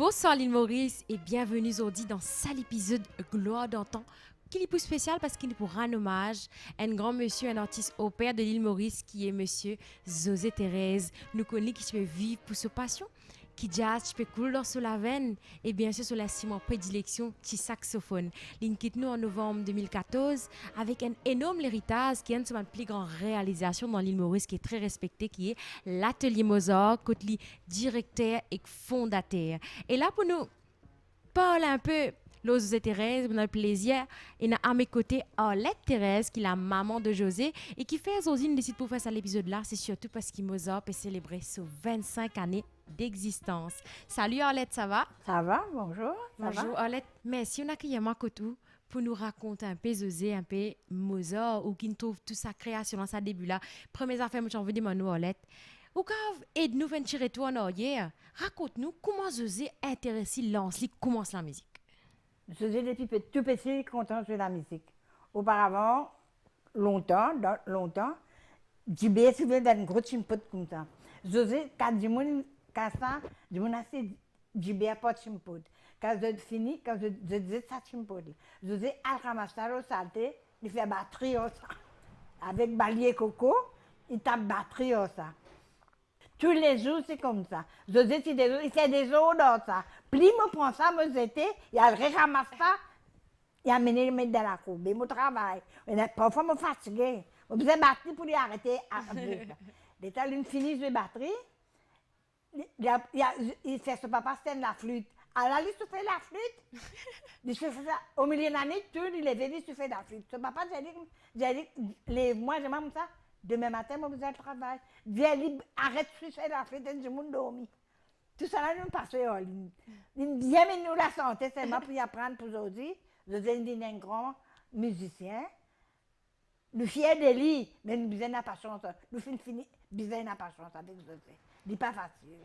Bonsoir l'île Maurice et bienvenue aujourd'hui dans cet épisode Gloire d'antan qui est plus spécial parce qu'il nous pour un hommage à un grand monsieur, un artiste au père de l'île Maurice qui est monsieur José Thérèse. Nous connaissons qui peut vivre pour sa passion, qui jazz, qui peut couler dans sur la veine et bien sûr sur la ciment prédilection qui saxophone. Il quitte nous en novembre 2014 avec un énorme héritage qui est une de ses plus grandes réalisations dans l'île Maurice qui est très respectée, qui est l'Atelier Mozart, côté directeur et fondateur. Et là pour nous parler un peu José Thérèse, on a le plaisir. Et à mes côtés, Arlette Thérèse, qui est la maman de José et qui fait aussi une décide pour faire ça l'épisode-là. C'est surtout parce qu'il Mozart peut célébrer ses 25 années d'existence. Salut Arlette, ça va? Ça va, bonjour. Bonjour Arlette. Merci, on a qui à côté pour nous raconter un peu José, un peu Mozart, ou qui trouve toute sa création dans sa début-là. Première affaire, moi j'ai envie de demander à Arlette. Ou quand aide-nous à tirer toi en arrière, raconte-nous comment José est intéressé, lance, commence la musique. Je faisais depuis tout petit content de jouer la musique. Auparavant, longtemps, Djibé souvent dans une grosse chimpot comme ça. José, quand du monde, quand ça, du monde assez Djibé a pas de chimpot. Quand je finis, quand je disais ça chimpot. José, al ramassar au salté, il fait batterie au ça. Avec balier coco, il tape batterie au ça. Tous les jours, c'est comme ça. José, il fait des jours dans ça. Puis, il me prend ça, moi, j'étais, il a ramassé ça, il a amené le mettre dans la cour. Mais mon travail, parfois, je me fatiguais. Je faisais batterie pour lui arrêter à jouer. L'état, il finit de batterie, il fait son papa scène la flûte. Alors, il se fait la flûte. Il se fait ça. Au milieu de l'année, il est venu, il se fait la flûte. Son papa, j'ai dit, moi, je m'aime ça. Demain matin, moi, vous allez travailler. Viens, arrête de faire la flûte, et je m'en dormi. Tout ça, là, nous passons. Il dit, mais nous, la santé, c'est moi pour y apprendre pour aujourd'hui. Je suis un grand musicien. Nous fiers de lui, mais nous besoin de patience. Nous finissons besoin de patience avec José. Ce n'est pas facile.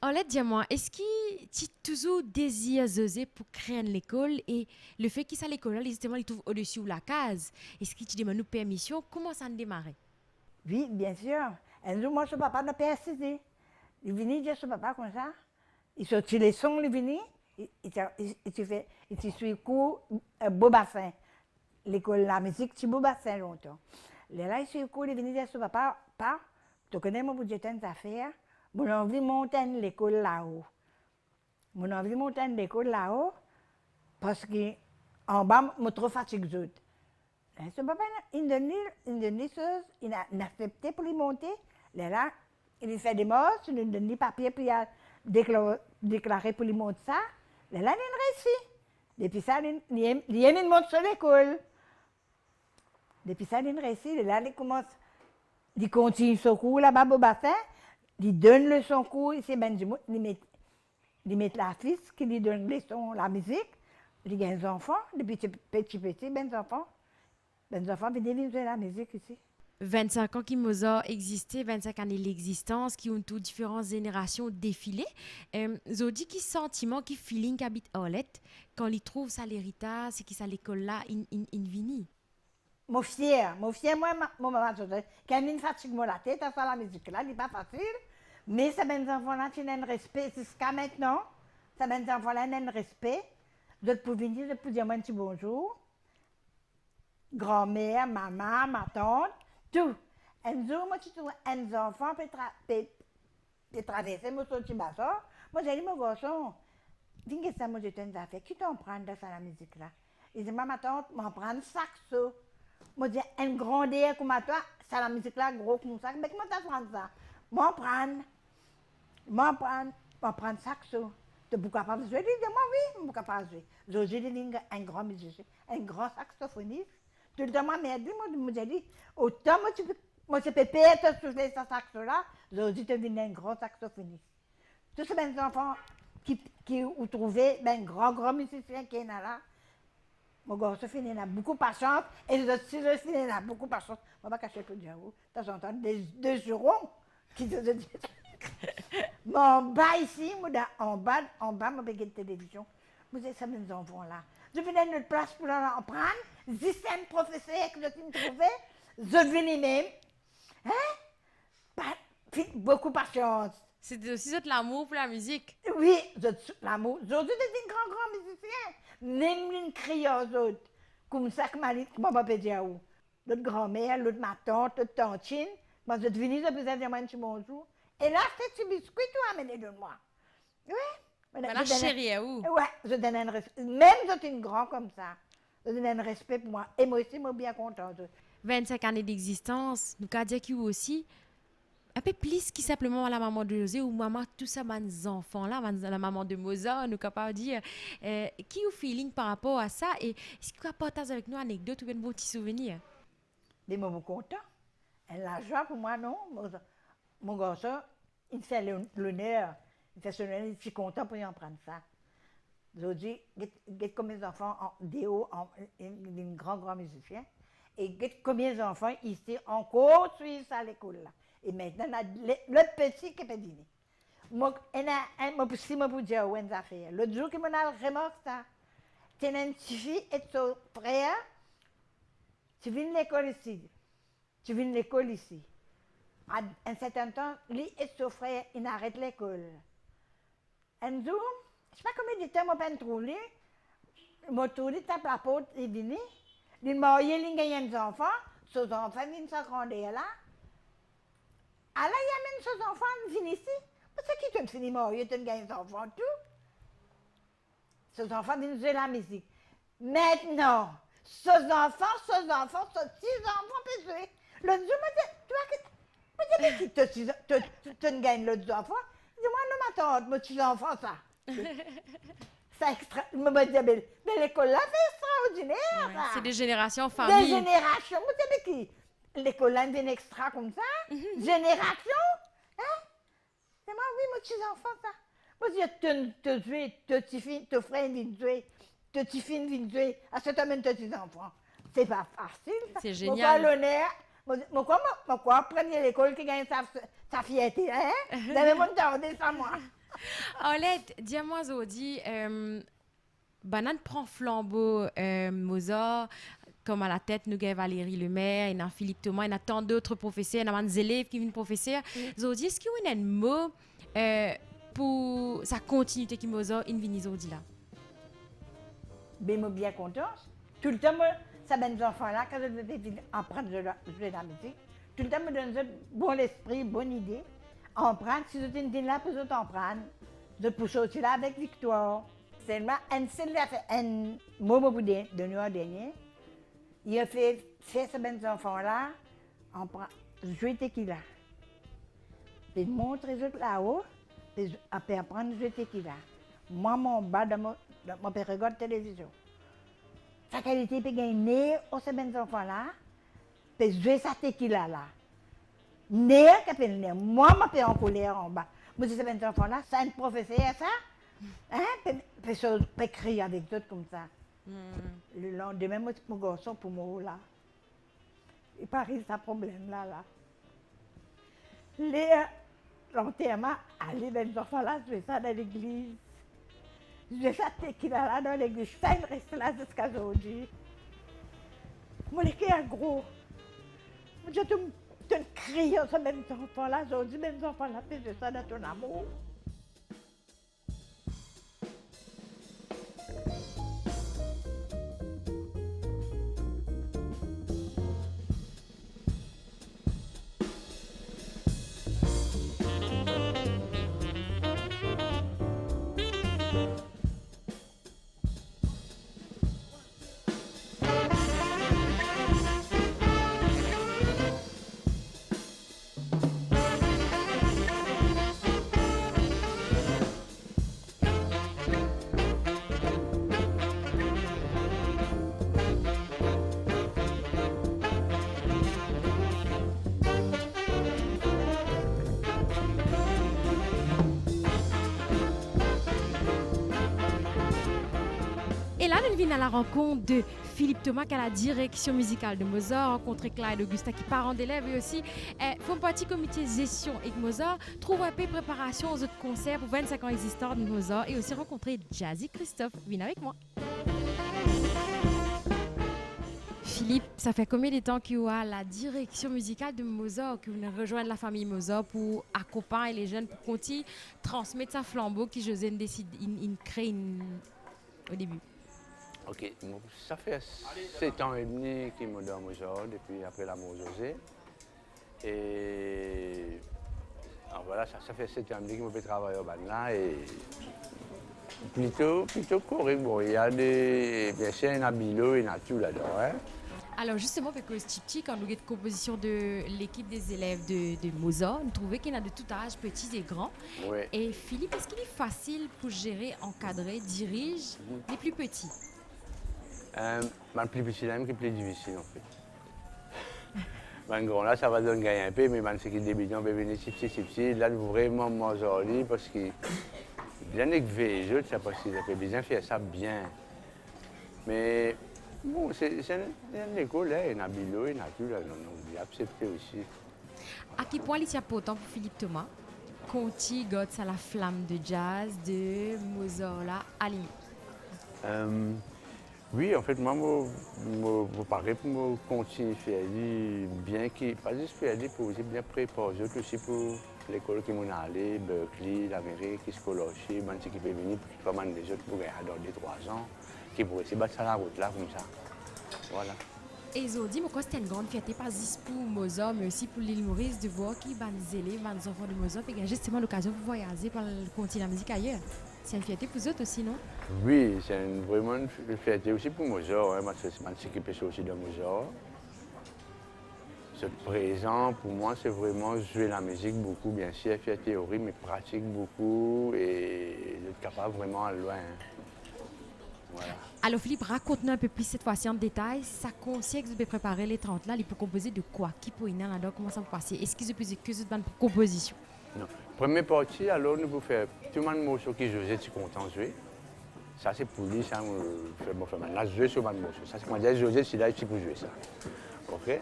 Arlette, dis-moi, est-ce que tu as toujours désiré José pour créer l'école et le fait qu'il soit à l'école, justement, il trouve au-dessus de la case? Est-ce que tu demandes permission? Comment ça a démarré? Oui, bien sûr. Un jour, moi, son papa n'a pas assisté. Il venait dire son papa comme ça. Il sortit les sons, il venait. Il suit cours Beau Bassin. L'école de la musique, c'est Beau Bassin longtemps. Là, il suit cours, il venait dire son papa, tu connais mon budget d'affaires, mon envie de monter l'école là-haut. Mon envie de monter l'école là-haut, parce qu'en bas, je suis trop fatigué. Son papa, il donne des choses, il a accepté pour lui monter. Là, il lui fait des mots, il lui donne des papiers pour déclarer pour lui monter ça. Là, il réussit. Depuis ça, il monte sur l'école. Depuis ça, il réussit. Là, il continue son cours là-bas au bassin. Il donne son cours, il met la fille qui lui donne la musique. Il a des enfants, depuis petit, des enfants. Les enfants viennent jouer la musique ici. 25 ans qui Mozart existait, 25 années d'existence, qui ont toutes différentes générations défilé. Zodi, qui sentiment, qui feeling qu'habite Arlette quand il trouve ça l'héritage, c'est qui ça l'école là, in vini. Mon fier, moi, maman, quand il fatigue la tête, à faire la musique là, il n'est pas facile. Mais ça mes enfants là, ils ont un respect, c'est ce qu'à maintenant. Ça mes enfants là, ils ont un respect. Je peux venir, je peux dire un petit bonjour. Grand-mère, maman, ma tante, tout. Un jour, moi, tu trouves un enfant peut traverser mon petit bassin. Moi, j'ai dit, mon garçon, dis que ça, moi, j'ai une affaire. Qui t'en prend de ça, la musique là? Il dit, ma tante, m'en prend un saxo. Moi, j'ai un grand air comme toi, ça, la musique là, gros comme ça. Mais comment t'as prendre ça? M'en prendre saxo. Tu peux pas jouer? Il dit, moi, oui, je peux pas jouer. J'ai dit, un grand musicien, un grand saxophoniste. Tout le temps, ma mère dit, moi, dit, autant moi, je peux perdre sur ce saxo-là, j'ai dit, tu deviens un grand saxophoniste. Tous ces enfants qui ont trouvé un grand musicien qui est là, mon garçon finit là, beaucoup de patience, et les autres, si je finis là, beaucoup de patience, je ne vais pas cacher tout le diable. De temps en temps, des jurons qui te disent, mais en bas ici, en bas, je vais une télévision. Vous êtes ça, mes enfants là. Je venais à notre place pour en prendre. Si c'est un professeur que je me trouvais, je venais même. Hein? Beaucoup de patience. C'était aussi ça, de l'amour pour la musique. Oui, l'amour. Aujourd'hui, c'est une grand musicien. Même une crieur, autres. Comme ça que maman peut dire où. L'autre grand-mère, l'autre ma tante, l'autre tantine. Moi, je suis venue, je faisais dire, moi, bonjour. Et là, c'est un biscuit, tu as amené de moi. Oui. Mais la chérie, où? Oui, je donne un respect. Même si c'est une grande comme ça, je donne un respect pour moi. Et moi aussi, je suis bien contente. 25 années d'existence, nous avons dit que vous aussi, un peu plus que simplement la maman de José ou maman, tout ça, mes enfants là, la maman de Mozart, nous capable de dire, qui vous feeling par rapport à ça et est-ce que vous partagez avec nous une anecdote ou un beau petit souvenir? Des moments contents. Et la joie pour moi, non. Mon garçon, il fait l'honneur. Il fait son honneur, il est content pour y en prendre ça. Je dis, comme mes enfants, Déo, un grand musicien, et combien d'enfants ici encore suivent ça à l'école là. Et maintenant, l'autre petit qui peut dîner. Moi, si je peux dire une affaire. L'autre jour, qui m'a remarqué ça. Tu as une fille et ton frère, tu viens de l'école ici. À un certain temps, lui et son frère, ils arrêtent l'école. Un jour, je ne sais pas combien de temps je me trouvé. Je me trouvé, tape la porte, il vient. Il m'a marié, il a des enfants. Ses enfants viennent s'agrandir là. Alors, il amène ses enfants, ils viennent ici. Parce que tu as fini marié, tu as des enfants, tout. Ses enfants viennent jouer la musique. Maintenant, ses enfants, ses petits-enfants peuvent jouer. L'autre jour, je me dis, toi, tu as gagné l'autre enfant. Dis-moi, non, ma tante, mes petits-enfants, ça. C'est extra. Je me dis, mais l'école là, c'est extraordinaire. Ouais, c'est des générations en famille. Des générations. Vous savez qui? L'école là, vient extra comme ça. Génération. Hein? C'est moi, oui, mes petits-enfants, ça. Moi, je dis, te petit te frère vient jouer, te petit fille vient jouer. À ce moment, tes petits-enfants. C'est pas facile. Ça. C'est génial. Moi, l'honneur. Moi, premier l'école qui gagne sa fierté, hein? Vous avez mon temps, ça, moi. Olette, dis-moi, Zodi, Banane prend flambeau, Mozart, comme à la tête, nous avons Valérie Lemaire, il y a Philippe Thomas, il y a tant d'autres professeurs, il y a des élèves qui viennent professeurs. Zodi, est-ce qu'il y a un mot pour sa continuité qui Mozart, il vient Zodi là? Ben, moi, bien contente. Tout le temps, moi, ça mes enfants-là, quand je vais apprendre à jouer la musique, tout le temps, me donne un bon esprit, bonne idée. En prendre, si je suis là, pour en prendre. Je pousse aussi là avec victoire. Seulement, un seul a fait un moment de New York dernier. Il a fait ces enfants-là, on prend jouer tequila. Puis montre les autres là-haut, puis après apprendre à jouer tequila. Moi, mon bas de mon période de télévision. Sa qualité peut gagner aux ces enfants-là, puis jouer sa tequila là. Néer qu'appelle néer. Moi, je suis en colère en bas. Moi, ces enfants-là, c'est un professeur, ça. Hein? Puis crier avec d'autres comme ça. Le lendemain, moi, mon garçon pour moi là. Il paraît ça problème là. L'enterrement, aller les enfants là, je vais ça dans l'église. Je vais ça tequila là dans l'église. Ça, il reste là jusqu'à aujourd'hui. Mon cœur est gros. Je te crie à ces mêmes enfants-là, aujourd'hui, mes enfants-là, fais ça dans ton amour. Et là, nous venons à la rencontre de Philippe Thomas, qui a la direction musicale de Mozart, rencontré Clyde Augusta, qui est parent d'élèves, et aussi font partie du comité de gestion avec Mozart, trouve un peu préparation aux autres concerts pour 25 ans existants de Mozart, et aussi rencontrer Jazzy Christophe. Viens avec moi. Philippe, ça fait combien de temps que vous avez la direction musicale de Mozart, que vous venez rejoindre la famille Mozart pour accompagner les jeunes, pour continuer transmettre sa flambeau qui José décide, crée au début? Ok, ça fait 7 ans et demi qu'il me donne Mozart, depuis après la mort de José. Et alors voilà, ça fait 7 ans et demi qu'il me fait travailler au band là. Et plutôt correct. Bon, il y a bien sûr un habilo et un tout là-dedans. Hein. Alors justement, avec le petit, quand nous avons de composition de l'équipe des élèves de Mozart, nous trouvons qu'il y en a de tout âge, petits et grands. Oui. Et Philippe, est-ce qu'il est facile pour gérer, encadrer, diriger les plus petits? Le plus difficile, même qui est plus difficile en fait. Le grand là, ça va donner un peu, mais c'est qui débute, on peut venir si, là, vraiment Mozart parce que bien élevé, je sais pas si ça peut bien faire ça bien. Mais bon, c'est une école, là, il y a un bilo, il y a tout, là, on peut accepter aussi. À quel point il est important pour Philippe Thomas Conti garde ça la flamme de jazz de Mozart là à limite? Oui, en fait, moi, je parais pour me continuer à faire bien, pas juste faire pour aussi bien préparer aussi pour l'école qui m'en allé, Berkeley, l'Amérique, Scholarship, qui peut venir, puis pas mal des autres pour regarder 3 ans, qui pourraient se battre sur la route là, comme ça. Voilà. Et Zodi, moi, c'était une grande fierté, pas juste pour Mozart, mais aussi pour l'île Maurice, de voir qui van zélé, van enfants de Mozart, et justement l'occasion de voyager pour continuer la musique ailleurs. C'est une fierté pour eux aussi, non? Oui, c'est vraiment une fierté aussi pour Mozart, hein, parce que c'est qui peut aussi de Mozart. Ce présent, pour moi, c'est vraiment jouer la musique beaucoup, bien sûr, faire théorie, mais pratique beaucoup et être capable vraiment à loin. Hein. Voilà. Alors Philippe, raconte-nous un peu plus cette fois-ci en détail. Ça consiste que vous avez préparé les 30 là, il peut composer de quoi? Qui peut y aller là-dedans? Comment ça va passer? Est-ce qu'ils ont plus que cette bande pour composition? Non. Première partie, alors nous pouvons faire tout le monde morceau qui joue, je suis content de jouer. Ça c'est pour lui, ça me fait maintenant jouer sur le morceau. Ça c'est moi dire José, c'est là pour jouer ça. Ok?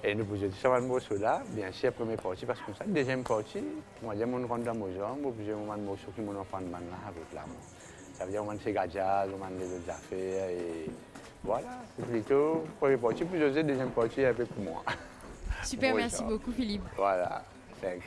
Et nous pouvons jouer sur le morceau là, bien sûr, première partie, parce que comme ça, deuxième partie, moi dire mon rentre dans Mozart, moi pouvons jouer mon morceau qui m'en enfant de là avec là. Ça veut dire on fait jazz, on fait des autres affaires et voilà, c'est plutôt première partie pour José, deuxième partie un peu pour moi. Super, merci beaucoup Philippe. Voilà, thanks.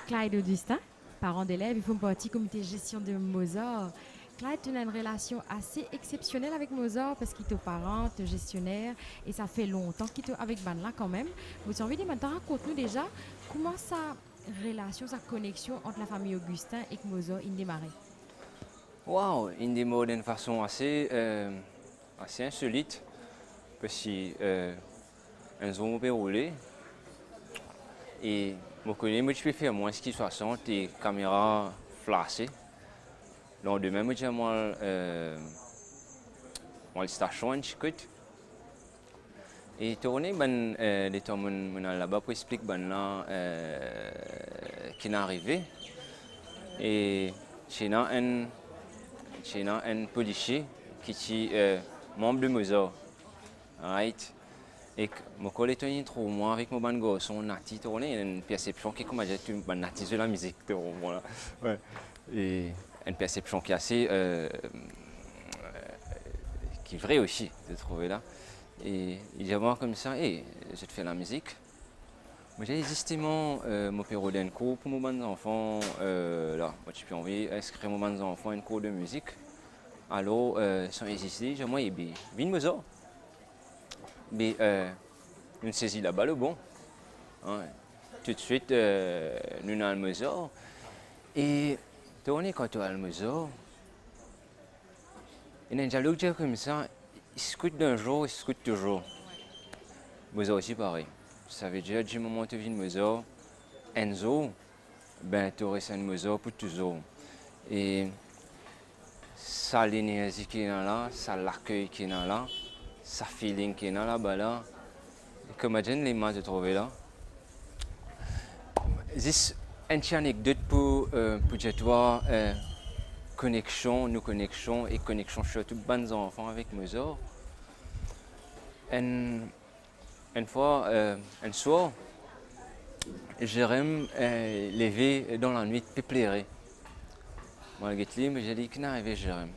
Clyde Augustin, parent d'élèves, ils font partie du comité de gestion de Mozart. Clyde, tu as une relation assez exceptionnelle avec Mozart parce qu'il est parent, tu es gestionnaire et ça fait longtemps qu'il est avec Banla quand même. Vous avez envie de maintenant raconte-nous déjà comment sa relation, sa connexion entre la famille Augustin et Mozart a démarré. Wow, il démarre d'une façon assez insolite parce qu'un jour on peut rouler et je connais, moi je peux faire moins ce qui 60 et caméra flashée. lendemain, moi, j'ai la station en Chicoute. Et tourné, les temps là-bas pour expliquer là qui est arrivé. Et chez nous, un policier qui est membre de Mozart. Right? Et mon collègue est trop moi avec mon band garçon nati tourné une perception qui est comme j'ai une nati de la musique voilà. Ouais. Et une perception qui est assez qui est vraie aussi de trouver là. Et il y a moi comme ça, et j'ai fait la musique. Moi j'ai justement mon père un cours pour mes enfants là, moi j'ai pu envie d'inscrire mes enfants un cours de musique. Alors sans hésiter, j'ai moi et bien Mozart. Mais nous saisit là-bas le bon. Hein. Tout de suite, nous avons le Mozart. Et tourné quand tu as le Mozart, il y a un dialogue comme ça, il s'écoute d'un jour, il s'écoute toujours. Mozart aussi pareil. Ça veut dire, du moment où tu vis le Mozart, Enzo, ben tu aurais un Mozart pour toujours. Et ça, l'énergie qui est là, ça, l'accueil qui est là, ça, feeling qui est là-bas là. Comme je les mains de trouver là. C'est une anecdote pour dire toi connexion, nos connexions et connexion surtout bonnes enfants avec Mozart. Une fois, un soir, Jérôme levé dans la nuit pleurer. Malgré tout, j'ai dit qu'il n'arrivait Jérôme.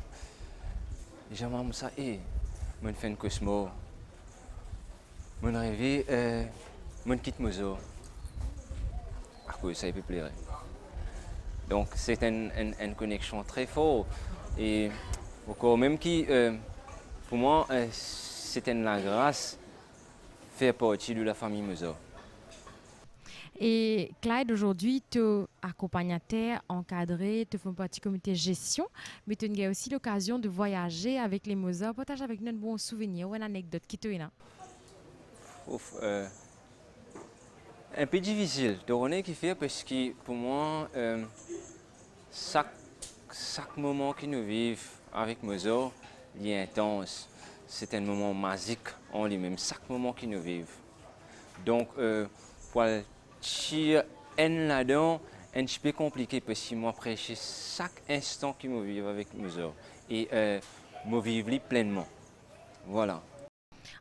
J'ai dit ça, je fais un cosmo. Mon rêve, mon quitte Mozart. À cause ça peut plaire. Donc c'est une connexion très forte et encore même qui, pour moi, c'est la grâce de faire partie de la famille Mozart. Et Clyde, aujourd'hui, tu es accompagnateur, encadré, tu fais partie du comité de gestion, mais tu as aussi l'occasion de voyager avec les Mozart. Partage avec nous un bon souvenir ou une anecdote qui te vient. Un peu difficile de René qui fait parce que pour moi, chaque moment que nous vivons avec Mozart est intense. C'est un moment magique en lui-même, chaque moment que nous vivons. Donc, pour tirer là-dedans, un petit peu compliqué parce que moi, prêcher chaque instant que nous vivons avec Mozart et nous vivons pleinement. Voilà.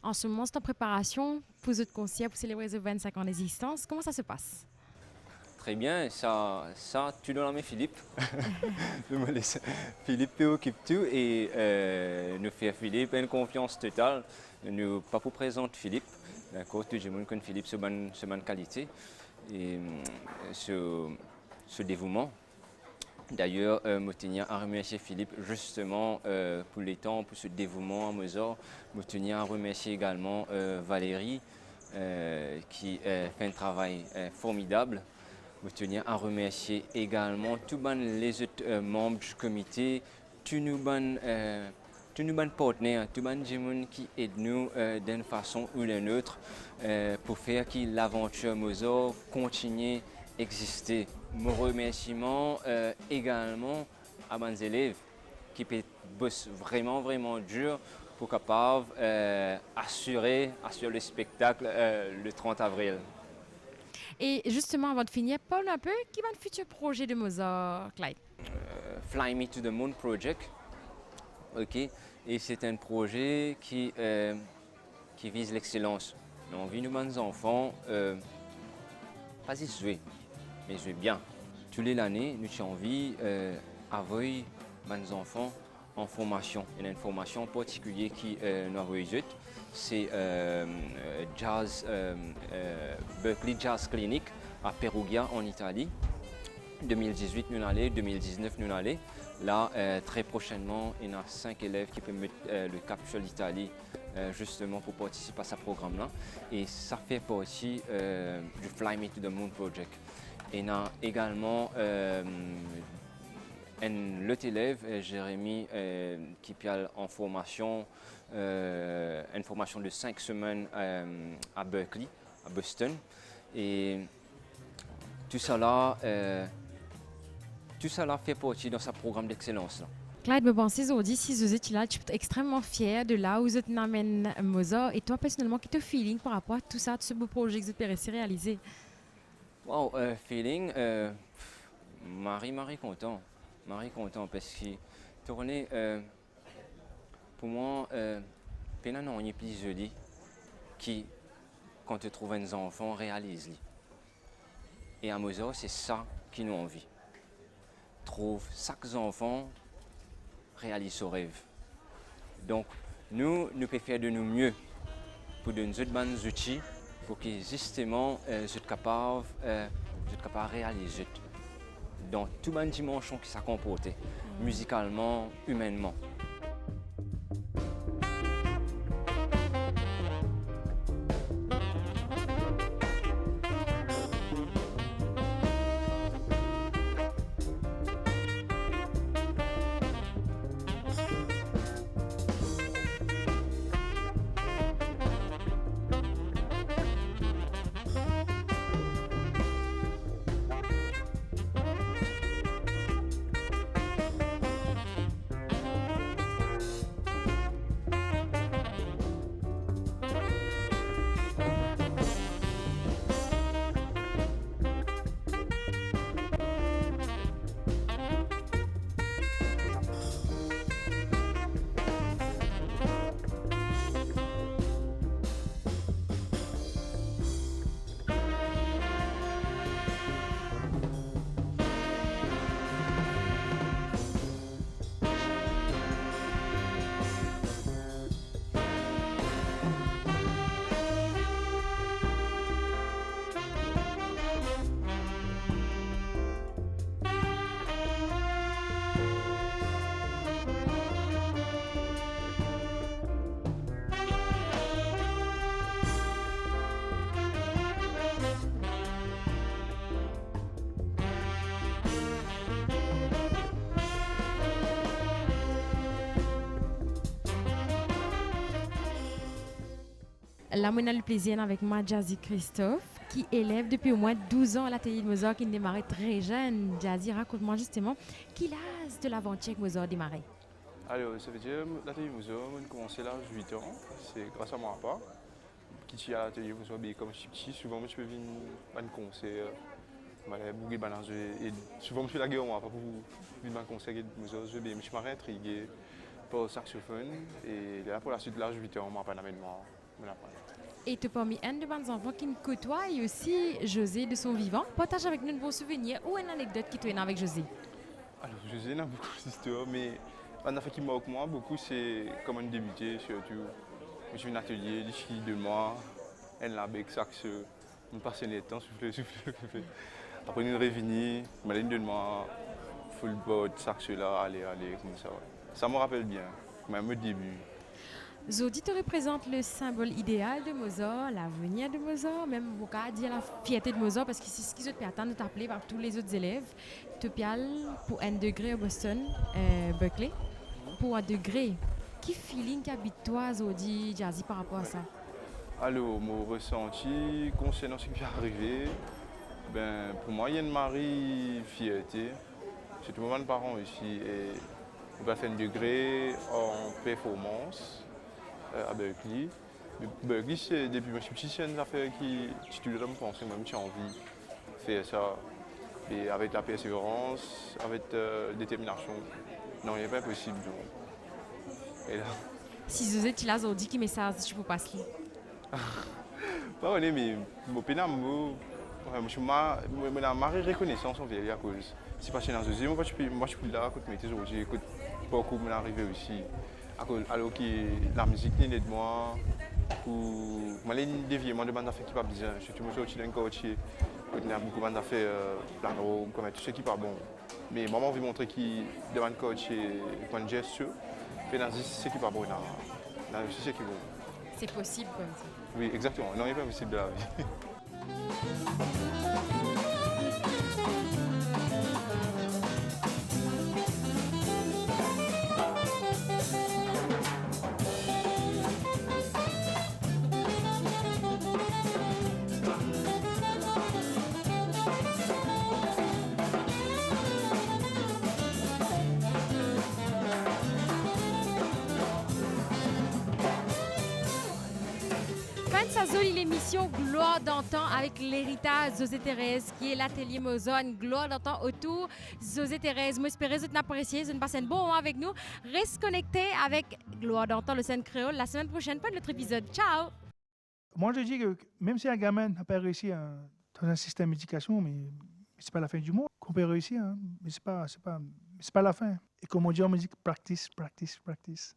En ce moment, c'est en préparation pour votre concert pour célébrer les 25 ans d'existence. Comment ça se passe? Très bien, ça tu donnes à mes Philippe. Je me laisse. Philippe occupe tout et nous fait Philippe une confiance totale. Nous pas pour présenter Philippe, d'accord, tout le monde connaît Philippe sur bonne qualité et ce dévouement. D'ailleurs, je tiens à remercier Philippe justement pour les temps, pour ce dévouement à Mozart. Je tiens à remercier également Valérie qui fait un travail formidable. Je tiens à remercier également tous les autres membres du comité, tous nos partenaires, tous les gens qui aident nous d'une façon ou d'une autre pour faire que l'aventure Mozart continue exister. Mon remerciement également à mes élèves qui bossent vraiment dur pour capable assurer le spectacle le 30 avril. Et justement, avant de finir, parle un peu, qui va le futur projet de Mozart, Clyde? Fly Me to the Moon Project. Ok. Et c'est un projet qui vise l'excellence. On vit nous bonnes enfants, pas y jouer, mais jouer bien. Tous les années, nous avons envie d'avoir nos enfants en formation. Il y a une formation particulière qui nous avons eue. C'est Berkeley Jazz Clinic à Perugia en Italie. 2018 nous allons, 2019 nous allons. Là, très prochainement, il y a 5 élèves qui peuvent mettre le cap sur l'Italie justement pour participer à ce programme-là. Et ça fait partie du Fly Me to the Moon Project. Il y a également un autre élève, Jérémy, qui est en formation, une formation de 5 semaines à Berkeley, à Boston. Et tout ça là, tout ça là fait partie de ce programme d'excellence là. Clyde, me pensez aujourd'hui, si vous êtes là, tu es extrêmement fier de là où vous êtes amène Mozart. Et toi, personnellement, quel est ton feeling par rapport à tout ça, tout ce beau projet que vous avez réalisé? Wow, feeling, Marie content. Marie content parce que tourner, pour moi, peine un épisode qui, quand tu trouves un enfant, réalise. Et à Mozart, c'est ça qui nous envie. Trouve chaque enfant réalise son rêve. Donc, nous pouvons faire de nous mieux pour donner des bonnes outils pour que justement, soient capables de réaliser dans toutes les dimensions qui ça comporte, musicalement, humainement. Là, on a le plaisir avec moi, Jazzy Christophe, qui élève depuis au moins 12 ans à l'atelier de Mozart, qui démarrait très jeune. Jazzy, raconte-moi justement qui l'âge de l'aventure que Mozart démarrait. Alors, ça veut dire l'atelier Mozart, on a commencé à l'âge de 8 ans. C'est grâce à mon papa qui est à l'atelier Mozart. Comme je suis petit, souvent je peux venir à un concert. Et souvent je suis là pour venir à un concert de Mozart. Je suis intrigué par le saxophone. Et là, pour la suite de l'âge de 8 ans, on m'a pas amené moi. Et tu as parmi un de mes enfants qui me côtoie et aussi José de son vivant. Partage avec nous un bon souvenir ou une anecdote qui te vient avec José. Alors, José n'a beaucoup d'histoires, mais un affaire qui me marque moi beaucoup, c'est comment il débutait surtout. Je suis un atelier d'ici 2 mois, elle l'a avec sax, on passait le temps, souffler. Après, nous revenons, je me donne moi full board, sax là, aller, comme ça. Ça me rappelle bien, même au début. Zodi te représente le symbole idéal de Mozart, l'avenir de Mozart, même vous pouvez dire la fierté de Mozart, parce que c'est ce qu'ils ont atteint de t'appeler par tous les autres élèves. Tu piales pour 1 degré à Boston, Berkeley, pour 1 degré. Quel feeling qu'habite-toi, Zodi, Jazzy, par rapport à ça? Alors, mon ressenti concernant ce qui est arrivé, pour moi, il y a une marée fierté. C'est tout le monde parents aussi. Et on va faire 1 degré en performance à Berkeley. Berkeley, c'est depuis que je suis petit, c'est une affaire qui tu dois me penser, même tu as envie de faire ça. Et avec la persévérance, avec détermination, non, il n'est pas possible. Donc. Et là. Si vous êtes là, Zodi, qui message tu peux passer? Pas mais mon pénal, je suis marre de reconnaissance envers à cause. Si pas chez dans Zodi, moi je suis là, écoute, mais j'écoute beaucoup m'est arrivé aussi. Alors que la musique n'est de moi, ou malgré dévier, moi de bande d'affaires qui pas bien. Je suis aussi d'un coach, il y a beaucoup de bande d'affaires, comme tout ce qui pas bon. Mais moi, j'ai envie de montrer qu'il demande coach et une gestion, et dans ce qui pas bon, dans ce qui est bon. C'est possible comme ça. Oui, exactement. Non, il n'est pas possible de la vie. ça Zoli l'émission Gloire d'antan avec l'héritage José Thérèse qui est l'atelier Mozone Gloire d'antan autour José Thérèse. Moi j'espère que vous appréciez, vous passez un bon moment avec nous. Reste connecté avec Gloire d'antan le scène créole la semaine prochaine pour notre épisode. Ciao. Moi je dis que même si un gamin n'a pas réussi dans un système d'éducation, mais c'est pas la fin du monde. Qu'on peut réussir, hein, mais c'est pas la fin. Et comme on dit en musique, practice, practice, practice.